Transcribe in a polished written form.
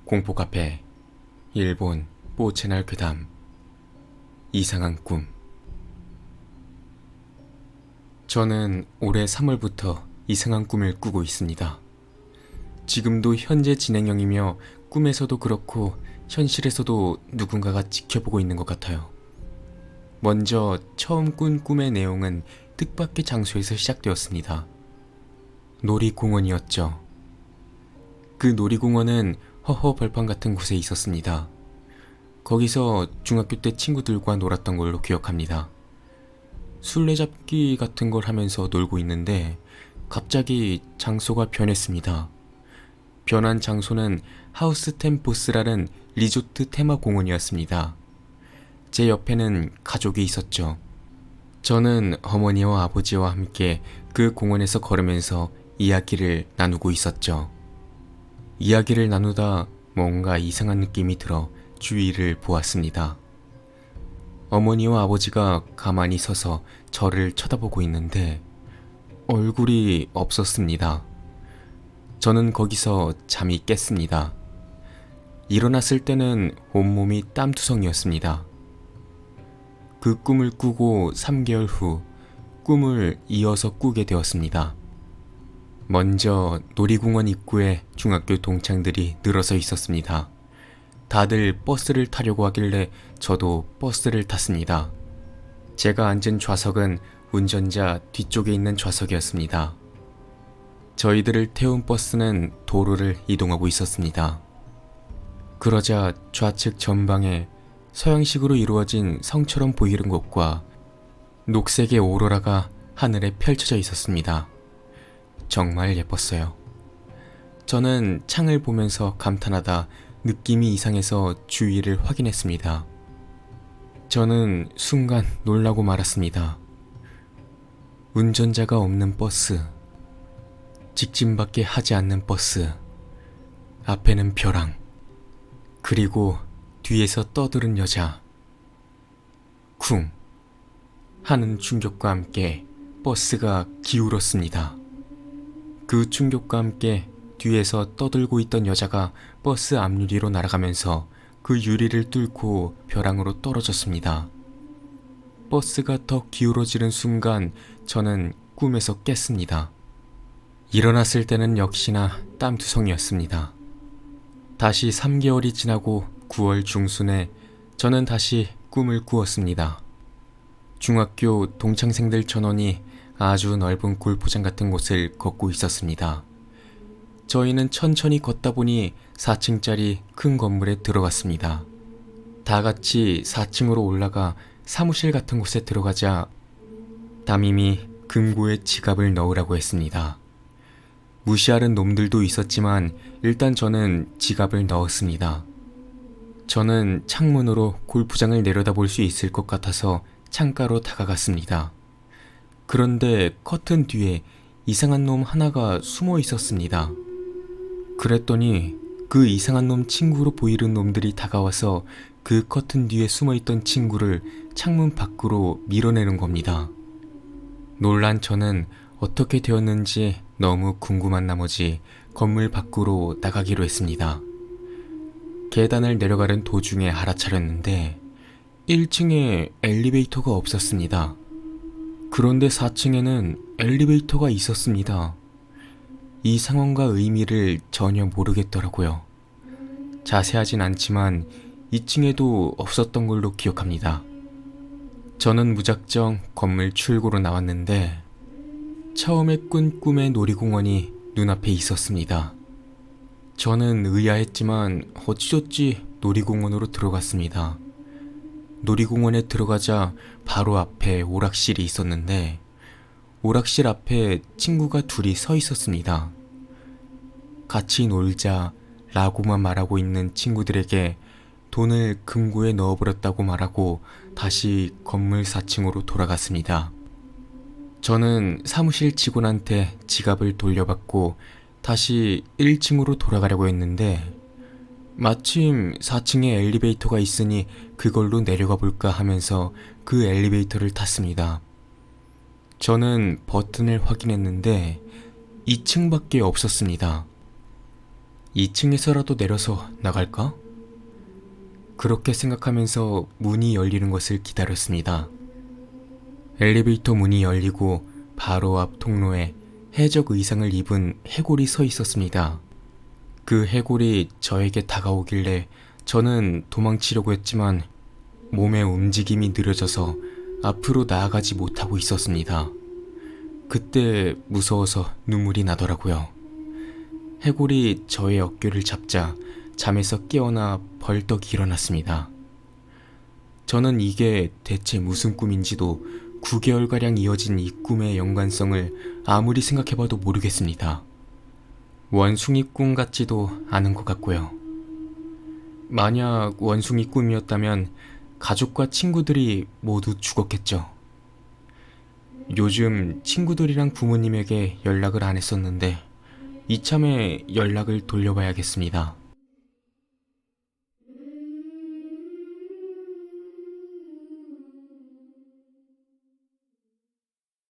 공포 카페 일본 뽀채널 괴담 이상한 꿈. 저는 올해 3월부터 이상한 꿈을 꾸고 있습니다. 지금도 현재 진행형이며 꿈에서도 그렇고 현실에서도 누군가가 지켜보고 있는 것 같아요. 먼저 처음 꾼 꿈의 내용은 뜻밖의 장소에서 시작되었습니다. 놀이공원이었죠. 그 놀이공원은 허허 벌판 같은 곳에 있었습니다. 거기서 중학교 때 친구들과 놀았던 걸로 기억합니다. 술래잡기 같은 걸 하면서 놀고 있는데 갑자기 장소가 변했습니다. 변한 장소는 하우스 템포스라는 리조트 테마 공원이었습니다. 제 옆에는 가족이 있었죠. 저는 어머니와 아버지와 함께 그 공원에서 걸으면서 이야기를 나누고 있었죠. 이야기를 나누다 뭔가 이상한 느낌이 들어 주위를 보았습니다. 어머니와 아버지가 가만히 서서 저를 쳐다보고 있는데 얼굴이 없었습니다. 저는 거기서 잠이 깼습니다. 일어났을 때는 온몸이 땀투성이었습니다. 그 꿈을 꾸고 3개월 후 꿈을 이어서 꾸게 되었습니다. 먼저 놀이공원 입구에 중학교 동창들이 늘어서 있었습니다. 다들 버스를 타려고 하길래 저도 버스를 탔습니다. 제가 앉은 좌석은 운전자 뒤쪽에 있는 좌석이었습니다. 저희들을 태운 버스는 도로를 이동하고 있었습니다. 그러자 좌측 전방에 서양식으로 이루어진 성처럼 보이는 곳과 녹색의 오로라가 하늘에 펼쳐져 있었습니다. 정말 예뻤어요. 저는 창을 보면서 감탄하다 느낌이 이상해서 주위를 확인했습니다. 저는 순간 놀라고 말았습니다. 운전자가 없는 버스, 직진밖에 하지 않는 버스, 앞에는 벼랑, 그리고 뒤에서 떠드는 여자. 쿵 하는 충격과 함께 버스가 기울었습니다. 그 충격과 함께 뒤에서 떠들고 있던 여자가 버스 앞유리로 날아가면서 그 유리를 뚫고 벼랑으로 떨어졌습니다. 버스가 더 기울어지는 순간 저는 꿈에서 깼습니다. 일어났을 때는 역시나 땀투성이었습니다. 다시 3개월이 지나고 9월 중순에 저는 다시 꿈을 꾸었습니다. 중학교 동창생들 전원이 아주 넓은 골프장 같은 곳을 걷고 있었습니다. 저희는 천천히 걷다 보니 4층짜리 큰 건물에 들어갔습니다. 다 같이 4층으로 올라가 사무실 같은 곳에 들어가자 담임이 금고에 지갑을 넣으라고 했습니다. 무시하는 놈들도 있었지만 일단 저는 지갑을 넣었습니다. 저는 창문으로 골프장을 내려다볼 수 있을 것 같아서 창가로 다가갔습니다. 그런데 커튼 뒤에 이상한 놈 하나가 숨어 있었습니다. 그랬더니 그 이상한 놈 친구로 보이는 놈들이 다가와서 그 커튼 뒤에 숨어있던 친구를 창문 밖으로 밀어내는 겁니다. 놀란 저는 어떻게 되었는지 너무 궁금한 나머지 건물 밖으로 나가기로 했습니다. 계단을 내려가는 도중에 알아차렸는데 1층에 엘리베이터가 없었습니다. 그런데 4층에는 엘리베이터가 있었습니다. 이 상황과 의미를 전혀 모르겠더라고요. 자세하진 않지만 2층에도 없었던 걸로 기억합니다. 저는 무작정 건물 출구로 나왔는데 처음에 꾼 꿈의 놀이공원이 눈앞에 있었습니다. 저는 의아했지만 어찌저찌 놀이공원으로 들어갔습니다. 놀이공원에 들어가자 바로 앞에 오락실이 있었는데 오락실 앞에 친구가 둘이 서 있었습니다. 같이 놀자 라고만 말하고 있는 친구들에게 돈을 금고에 넣어버렸다고 말하고 다시 건물 4층으로 돌아갔습니다. 저는 사무실 직원한테 지갑을 돌려받고 다시 1층으로 돌아가려고 했는데 마침 4층에 엘리베이터가 있으니 그걸로 내려가 볼까 하면서 그 엘리베이터를 탔습니다. 저는 버튼을 확인했는데 2층밖에 없었습니다. 2층에서라도 내려서 나갈까? 그렇게 생각하면서 문이 열리는 것을 기다렸습니다. 엘리베이터 문이 열리고 바로 앞 통로에 해적 의상을 입은 해골이 서 있었습니다. 그 해골이 저에게 다가오길래 저는 도망치려고 했지만 몸의 움직임이 느려져서 앞으로 나아가지 못하고 있었습니다. 그때 무서워서 눈물이 나더라고요. 해골이 저의 어깨를 잡자 잠에서 깨어나 벌떡 일어났습니다. 저는 이게 대체 무슨 꿈인지도 9개월가량 이어진 이 꿈의 연관성을 아무리 생각해봐도 모르겠습니다. 원숭이 꿈 같지도 않은 것 같고요. 만약 원숭이 꿈이었다면 가족과 친구들이 모두 죽었겠죠. 요즘 친구들이랑 부모님에게 연락을 안 했었는데 이참에 연락을 돌려봐야겠습니다.